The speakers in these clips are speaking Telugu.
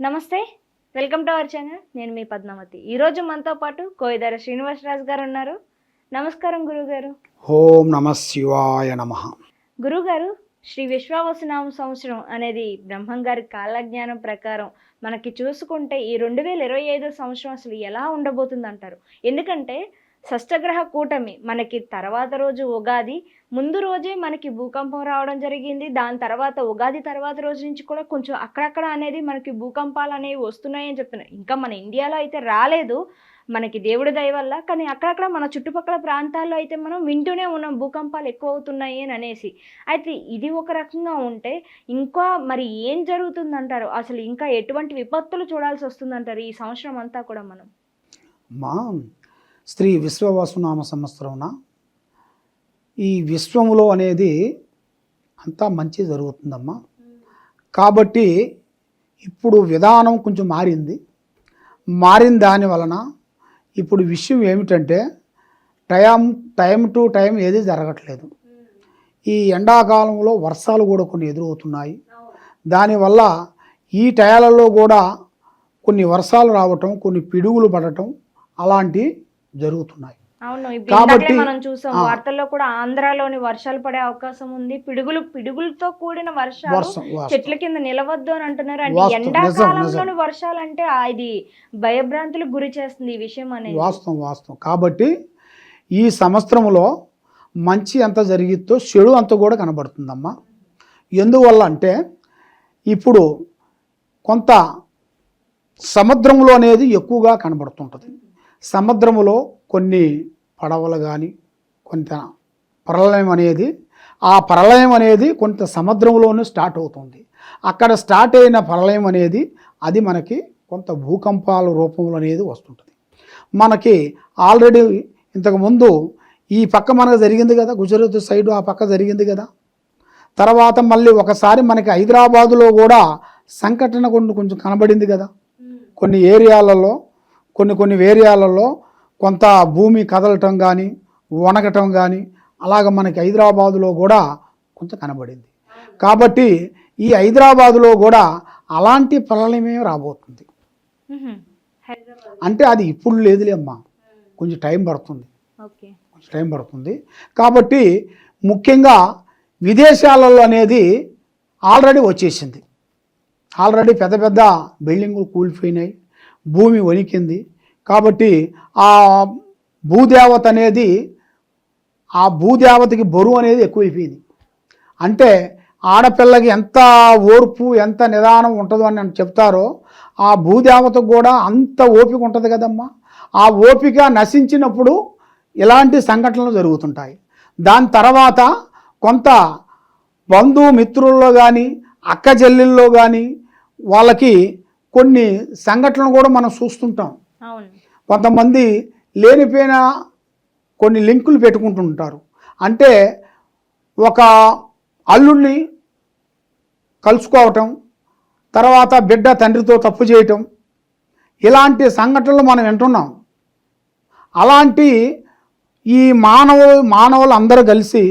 నమస్తే, వెల్కమ్ టు అవర్ ఛానల్. నేను మీ పద్మావతి. ఈరోజు మనతో పాటు కోయిదార శ్రీనివాసరాజు గారు ఉన్నారు. నమస్కారం గురుగారు. ఓం నమ శివాయ నమః. గురుగారు, శ్రీ విశ్వావసునామ సంవత్సరం అనేది బ్రహ్మం గారి కాలజ్ఞానం ప్రకారం మనకి చూసుకుంటే ఈ 2025 సంవత్సరం అసలు ఎలా ఉండబోతుంది అంటారు? ఎందుకంటే షష్టగ్రహ కూటమి మనకి తర్వాత రోజు ఉగాది, ముందు రోజే మనకి భూకంపం రావడం జరిగింది. దాని తర్వాత ఉగాది తర్వాత రోజు నుంచి కూడా కొంచెం అక్కడక్కడ అనేది మనకి భూకంపాలు అనేవి వస్తున్నాయని చెప్తున్నారు. ఇంకా మన ఇండియాలో అయితే రాలేదు, మనకి దేవుడి దయ వల్ల. కానీ అక్కడక్కడ మన చుట్టుపక్కల ప్రాంతాల్లో అయితే మనం వింటూనే ఉన్నాం భూకంపాలు ఎక్కువ అవుతున్నాయి అని అనేసి. అయితే ఇది ఒక రకంగా ఉంటే ఇంకా మరి ఏం జరుగుతుందంటారు? అసలు ఇంకా ఎటువంటి విపత్తులు చూడాల్సి వస్తుందంటారు ఈ సంవత్సరం అంతా కూడా మనం? మా శ్రీ విశ్వవసునామ సంవత్సరమున ఈ విశ్వములో అనేది అంతా మంచి జరుగుతుందమ్మా. కాబట్టి ఇప్పుడు విధానం కొంచెం మారిన దాని వలన ఇప్పుడు విషయం ఏమిటంటే టైం టు టైం ఏది జరగట్లేదు. ఈ ఎండాకాలంలో వర్షాలు కూడా కొన్ని ఎదురవుతున్నాయి. దానివల్ల ఈ టయాలలో కూడా కొన్ని వర్షాలు రావటం, కొన్ని పిడుగులు పడటం అలాంటి జరుగుతున్నాయి. అవును, ఇప్పుడు మనం చూసాం వార్తల్లో కూడా ఆంధ్రాలోని వర్షాలు పడే అవకాశం ఉంది. పిడుగులతో కూడిన వర్షాలు, చెట్ల కింద నిలవద్దు అని అంటున్నారు. అంటే ఎండాకాలంలోని వర్షాలు అంటే ఇది భయభ్రాంతులకు గురి చేస్తుంది ఈ విషయం అనేది. వాస్తవం. కాబట్టి ఈ సంవత్సరంలో మంచి ఎంత జరిగిద్దో చెడు అంత కూడా కనబడుతుందమ్మా. ఎందువల్ల అంటే ఇప్పుడు కొంత సముద్రంలో అనేది ఎక్కువగా కనబడుతుంటుంది. సముద్రములో కొన్ని పడవలు కానీ కొంత ప్రళయం అనేది కొంత సముద్రంలోనే స్టార్ట్ అవుతుంది. అక్కడ స్టార్ట్ అయిన ప్రళయం అనేది అది మనకి కొంత భూకంపాల రూపంలో అనేది వస్తుంటుంది. మనకి ఆల్రెడీ ఇంతకుముందు ఈ పక్క మనకు జరిగింది కదా, గుజరాత్ సైడు ఆ పక్క జరిగింది కదా. తర్వాత మళ్ళీ ఒకసారి మనకి హైదరాబాదులో కూడా సంఘటన కొంచెం కనబడింది కదా. కొన్ని ఏరియాలలో కొన్ని ఏరియాలలో కొంత భూమి కదలటం కానీ వణకటం కానీ అలాగ మనకి హైదరాబాదులో కూడా కొంత కనబడింది. కాబట్టి ఈ హైదరాబాదులో కూడా అలాంటి ప్రళయమే రాబోతుంది. అంటే అది ఇప్పుడు లేదులే అమ్మా, కొంచెం టైం పడుతుంది. కాబట్టి ముఖ్యంగా విదేశాలలో అనేది ఆల్రెడీ వచ్చేసింది. ఆల్రెడీ పెద్ద బిల్డింగులు కూలిపోయినాయి, భూమి వణికింది. కాబట్టి ఆ భూదేవతకి బరువు అనేది ఎక్కువైపోయింది. అంటే ఆడపిల్లకి ఎంత ఓర్పు ఎంత నిదానం ఉంటుందో అని చెప్తారో ఆ భూదేవతకు కూడా అంత ఓపిక ఉంటుంది కదమ్మా. ఆ ఓపిక నశించినప్పుడు ఇలాంటి సంఘటనలు జరుగుతుంటాయి. దాని తర్వాత కొంత బంధుమిత్రుల్లో కానీ అక్క చెల్లెల్లో కానీ వాళ్ళకి కొన్ని సంఘటనలు కూడా మనం చూస్తుంటాం. కొంతమంది లేనిపోయిన కొన్ని లింకులు పెట్టుకుంటుంటారు. అంటే ఒక అల్లుడిని కలుసుకోవటం, తర్వాత బిడ్డ తండ్రితో తప్పు చేయటం, ఇలాంటి సంఘటనలు మనం వింటున్నాం. అలాంటి ఈ మానవులు అందరూ కలిసి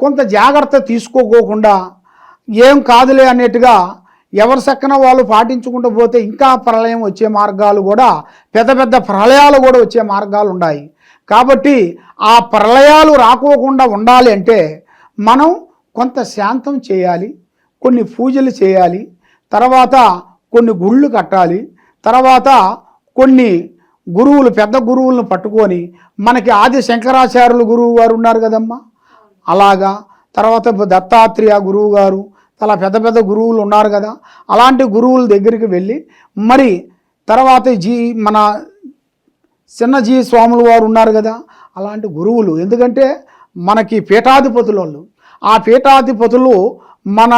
కొంత జాగ్రత్త తీసుకోకుండా ఏం కాదులే అన్నట్టుగా ఎవరి సక్కన వాళ్ళు పాటించుకుంటూ పోతే ఇంకా ప్రళయం వచ్చే మార్గాలు కూడా పెద్ద ప్రళయాలు కూడా వచ్చే మార్గాలు ఉన్నాయి. కాబట్టి ఆ ప్రళయాలు రాకోకుండా ఉండాలి అంటే మనం కొంత శాంతం చేయాలి, కొన్ని పూజలు చేయాలి, తర్వాత కొన్ని గుళ్ళు కట్టాలి, తర్వాత కొన్ని గురువులు పెద్ద గురువులను పట్టుకొని మనకి ఆది శంకరాచార్యులు గురువు గారు ఉన్నారు కదమ్మా, అలాగా తర్వాత దత్తాత్రేయ గురువు గారు చాలా పెద్ద గురువులు ఉన్నారు కదా. అలాంటి గురువుల దగ్గరికి వెళ్ళి మరి తర్వాత మన చిన్నజీ స్వాములు వారు ఉన్నారు కదా, అలాంటి గురువులు. ఎందుకంటే మనకి పీఠాధిపతులు వాళ్ళు. ఆ పీఠాధిపతులు మన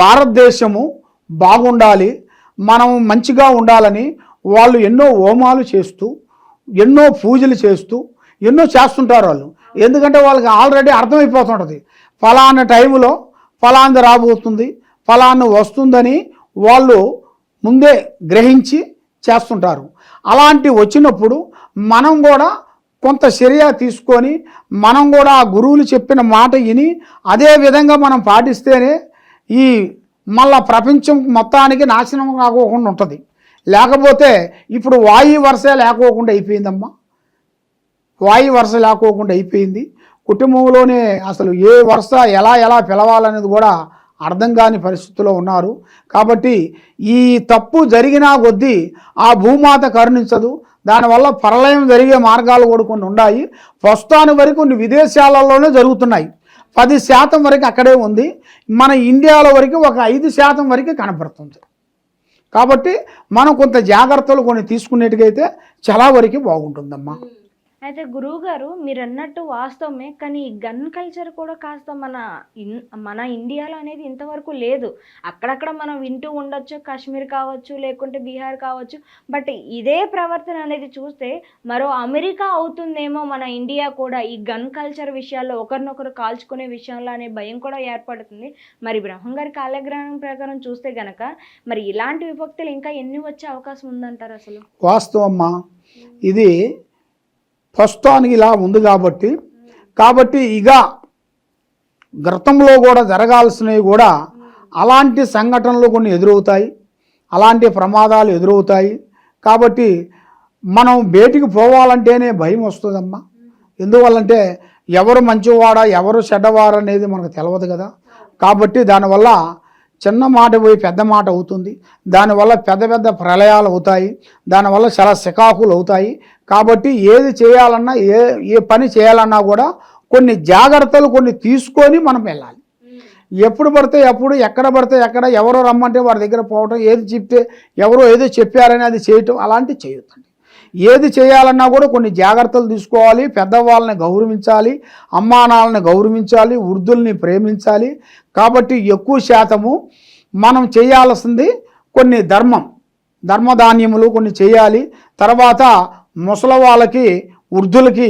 భారతదేశము బాగుండాలి, మనం మంచిగా ఉండాలని వాళ్ళు ఎన్నో హోమాలు చేస్తూ ఎన్నో పూజలు చేస్తూ ఎన్నో చేస్తుంటారు వాళ్ళు. ఎందుకంటే వాళ్ళకి ఆల్రెడీ అర్థమైపోతుంటుంది ఫలానా టైంలో ఫలాంది రాబోతుంది, ఫలాన్ని వస్తుందని వాళ్ళు ముందే గ్రహించి చేస్తుంటారు. అలాంటి వచ్చినప్పుడు మనం కూడా కొంత చర్య తీసుకొని మనం కూడా ఆ గురువులు చెప్పిన మాట విని అదే విధంగా మనం పాటిస్తేనే ఈ మళ్ళా ప్రపంచం మొత్తానికి నాశనం కాకోకుండా ఉంటుంది. లేకపోతే ఇప్పుడు వాయు వరుస లేకోకుండా అయిపోయిందమ్మా, వాయు వరుస లేకోకుండా అయిపోయింది. కుటుంబంలోనే అసలు ఏ వరుస ఎలా పిలవాలనేది కూడా అర్థం కాని పరిస్థితిలో ఉన్నారు. కాబట్టి ఈ తప్పు జరిగినా కొద్దీ ఆ భూమాత కరుణించదు. దానివల్ల ప్రళయం జరిగే మార్గాలు కూడా కొన్ని ఉన్నాయి. ప్రస్తుతానికి వరకు కొన్ని విదేశాలలోనే జరుగుతున్నాయి. 10% వరకు అక్కడే ఉంది. మన ఇండియాలో వరకు ఒక 5% వరకు కనపడుతుంది. కాబట్టి మనం కొంత జాగ్రత్తలు కొన్ని తీసుకునేట్టుగైతే చాలా వరకు బాగుంటుందమ్మా. అయితే గురువు గారు మీరు అన్నట్టు వాస్తవమే, కానీ ఈ గన్ కల్చర్ కూడా కాస్త మన ఇండియాలో అనేది ఇంతవరకు లేదు. అక్కడక్కడ మనం వింటూ ఉండొచ్చు, కాశ్మీర్ కావచ్చు, లేకుంటే బీహార్ కావచ్చు. బట్ ఇదే ప్రవర్తన అనేది చూస్తే మరో అమెరికా అవుతుందేమో మన ఇండియా కూడా ఈ గన్ కల్చర్ విషయాల్లో, ఒకరినొకరు కాల్చుకునే విషయంలో అనే భయం కూడా ఏర్పడుతుంది. మరి బ్రహ్మంగారి కాలజ్ఞానం ప్రకారం చూస్తే గనక మరి ఇలాంటి విభక్తులు ఇంకా ఎన్ని వచ్చే అవకాశం ఉందంటారు అసలు? వాస్తవమ్మా, ఇది ప్రస్తుతానికి ఇలా ఉంది కాబట్టి ఇక గతంలో కూడా జరగాల్సినవి కూడా అలాంటి సంఘటనలు కొన్ని ఎదురవుతాయి, అలాంటి ప్రమాదాలు ఎదురవుతాయి. కాబట్టి మనం బయటికి పోవాలంటేనే భయం వస్తుందమ్మా. ఎందువల్లంటే ఎవరు మంచివాడా ఎవరు చెడ్డవారు అనేది మనకు తెలియదు కదా. కాబట్టి దానివల్ల చిన్న మాట పోయి పెద్ద మాట అవుతుంది. దానివల్ల పెద్ద ప్రళయాలు అవుతాయి. దానివల్ల చాలా సికాకులు అవుతాయి. కాబట్టి ఏది చేయాలన్నా ఏ పని చేయాలన్నా కూడా కొన్ని జాగ్రత్తలు కొన్ని తీసుకొని మనం వెళ్ళాలి. ఎప్పుడు పడితే ఎప్పుడు, ఎక్కడ పడితే ఎక్కడ, ఎవరో రమ్మంటే వారి దగ్గర పోవటం, ఏది చెప్తే ఎవరో ఏదో చెప్పారని అది చేయటం అలాంటివి చేయొద్దండి. ఏది చేయాలన్నా కూడా కొన్ని జాగ్రత్తలు తీసుకోవాలి. పెద్దవాళ్ళని గౌరవించాలి, అమ్మానాన్నని గౌరవించాలి, వృద్ధుల్ని ప్రేమించాలి. కాబట్టి ఎక్కువ శాతము మనం చేయాల్సింది కొన్ని ధర్మధాన్యములు కొన్ని చేయాలి. తర్వాత ముసలి వాళ్ళకి, వృద్ధులకి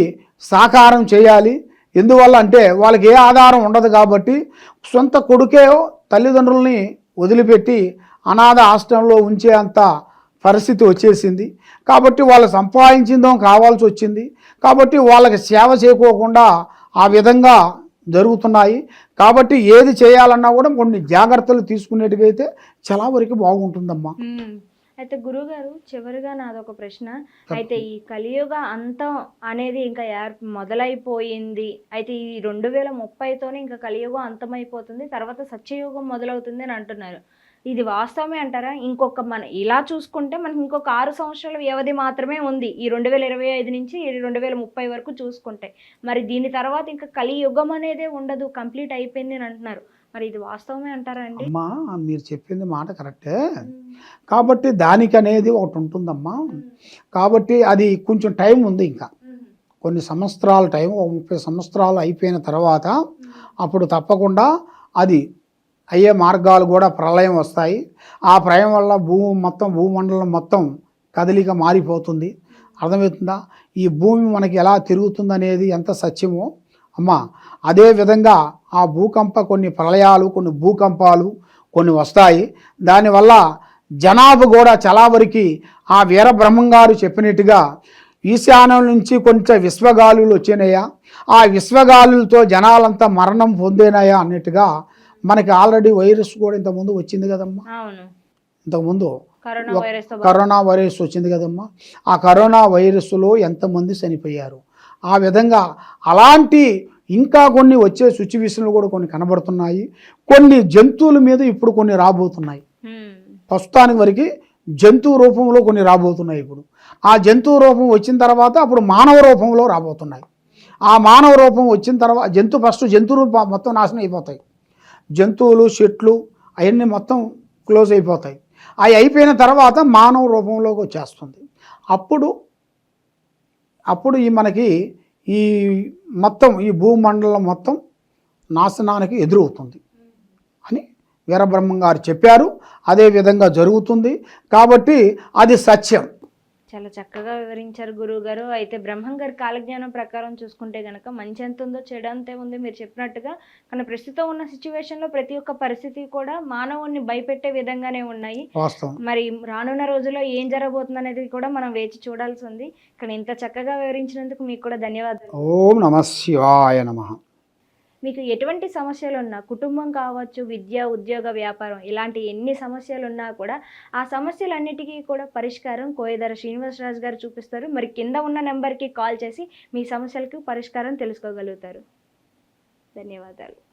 సహకారం చేయాలి. ఎందువల్ల అంటే వాళ్ళకి ఏ ఆధారం ఉండదు కాబట్టి సొంత కొడుకే తల్లిదండ్రుల్ని వదిలిపెట్టి అనాథ ఆశ్రమంలో ఉంచే అంత పరిస్థితి వచ్చేసింది. కాబట్టి వాళ్ళు సంపాదించిందో కావాల్సి వచ్చింది. కాబట్టి వాళ్ళకి సేవ చేయకోకుండా ఆ విధంగా జరుగుతున్నాయి. కాబట్టి ఏది చేయాలన్నా కూడా కొన్ని జాగ్రత్తలు తీసుకునేట్టుగైతే చాలా వరకు బాగుంటుందమ్మా. అయితే గురుగారు చివరిగా నాదొక ప్రశ్న. అయితే ఈ కలియుగ అంతం అనేది ఇంకా మొదలైపోయింది. అయితే ఈ 2030తోనే ఇంకా కలియుగం అంతమైపోతుంది, తర్వాత సత్యయుగం మొదలవుతుంది అని అంటున్నారు. ఇది వాస్తవమే అంటారా? మన ఇలా చూసుకుంటే మనకి ఇంకొక 6 సంవత్సరాల వ్యవధి మాత్రమే ఉంది, ఈ 2025 నుంచి 2030 వరకు చూసుకుంటే. మరి దీని తర్వాత ఇంకా కలియుగం అనేదే ఉండదు, కంప్లీట్ అయిపోయింది అని అంటున్నారు. మరి ఇది వాస్తవమే అంటారా అండి? అమ్మా, మీరు చెప్పింది మాట కరెక్టే. కాబట్టి దానికి అనేది ఒకటి ఉంటుందమ్మా. కాబట్టి అది కొంచెం టైం ఉంది, ఇంకా కొన్ని సంవత్సరాల టైం, 30 సంవత్సరాలు అయిపోయిన తర్వాత అప్పుడు తప్పకుండా అది అయ్యే మార్గాలు కూడా ప్రళయం వస్తాయి. ఆ ప్రళయం వల్ల భూమండలం మొత్తం కదలిక మారిపోతుంది. అర్థమవుతుందా? ఈ భూమి మనకి ఎలా తిరుగుతుందనేది ఎంత సత్యమో అమ్మా, అదే విధంగా ఆ కొన్ని ప్రళయాలు, కొన్ని భూకంపాలు కొన్ని వస్తాయి. దానివల్ల జనాభా కూడా చాలా వరకు ఆ వీరబ్రహ్మంగారు చెప్పినట్టుగా ఈశాన్యం నుంచి కొంచెం విశ్వగాలులు వచ్చినాయా, ఆ విశ్వగాలులతో జనాలంతా మరణం పొందేనాయా అన్నట్టుగా మనకి ఆల్రెడీ వైరస్ కూడా ఇంతకుముందు వచ్చింది కదమ్మా. ఇంతకుముందు కరోనా వైరస్ వచ్చింది కదమ్మా. ఆ కరోనా వైరస్లో ఎంతమంది చనిపోయారు. ఆ విధంగా అలాంటి ఇంకా కొన్ని వచ్చే సిచ్యువేషన్లు కూడా కొన్ని కనబడుతున్నాయి. కొన్ని జంతువుల మీద ఇప్పుడు కొన్ని రాబోతున్నాయి. ప్రస్తుతానికి వరకు జంతువు రూపంలో కొన్ని రాబోతున్నాయి. ఇప్పుడు ఆ జంతువు రూపం వచ్చిన తర్వాత అప్పుడు మానవ రూపంలో రాబోతున్నాయి. ఆ మానవ రూపం వచ్చిన తర్వాత జంతు రూపం మొత్తం నాశనం అయిపోతాయి. జంతువులు, చెట్లు అవన్నీ మొత్తం క్లోజ్ అయిపోతాయి. అవి అయిపోయిన తర్వాత మానవ రూపంలోకి వచ్చేస్తుంది. అప్పుడు మనకి ఈ మొత్తం ఈ భూమండలం మొత్తం నాశనానికి ఎదురవుతుంది అని వీరబ్రహ్మంగారు చెప్పారు. అదే విధంగా జరుగుతుంది. కాబట్టి అది సత్యం. చాలా చక్కగా వివరించారు గురువు గారు. అయితే బ్రహ్మంగారి కాలజ్ఞానం ప్రకారం చూసుకుంటే గనక మంచి ఎంత ఉందో చెడు అంతే ఉంది మీరు చెప్పినట్టుగా. కానీ ప్రస్తుతం ఉన్న సిచ్యువేషన్లో ప్రతి ఒక్క పరిస్థితి కూడా మానవుణ్ణి భయపెట్టే విధంగానే ఉన్నాయి. మరి రానున్న రోజుల్లో ఏం జరగబోతుంది అనేది కూడా మనం వేచి చూడాల్సి ఉంది. కానీ ఇంత చక్కగా వివరించినందుకు మీకు కూడా ధన్యవాదాలు. ఓం నమః శివాయ నమః. మీకు ఎటువంటి సమస్యలు ఉన్నా, కుటుంబం కావచ్చు, విద్య, ఉద్యోగ, వ్యాపారం ఇలాంటి ఎన్ని సమస్యలు ఉన్నా కూడా ఆ సమస్యలన్నిటికీ కూడా పరిష్కారం కోయదర శ్రీనివాసరాజు గారు చూపిస్తారు. మరి కింద ఉన్న నెంబర్కి కాల్ చేసి మీ సమస్యలకు పరిష్కారం తెలుసుకోగలుగుతారు. ధన్యవాదాలు.